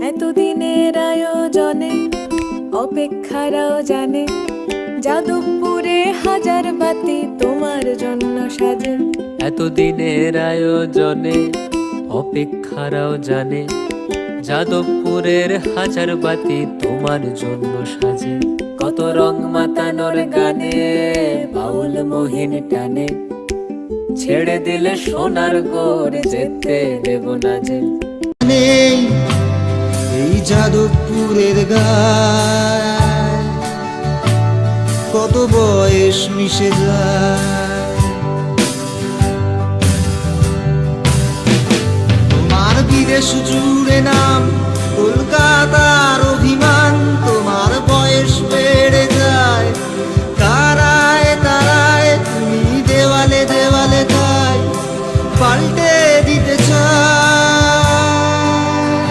এতদিনের আয়োজনে অপেক্ষারাও জানে, যাদবপুরে হাজার বাতি তোমার জন্য সাজে। এতদিনের আয়োজনে অপেক্ষারাও জানে, যাদবপুরের হাজার বাতি তোমার জন্য সাজে। কত রং মাতানোর গানে বাউল মহিন টানে, ছেড়ে দিলে সোনার গোর যেতে দেব না যে। নেই এই যাদবপুরের গায়, কত বয়স মিশে যায়। তোমার বিদেশ জুড়ে না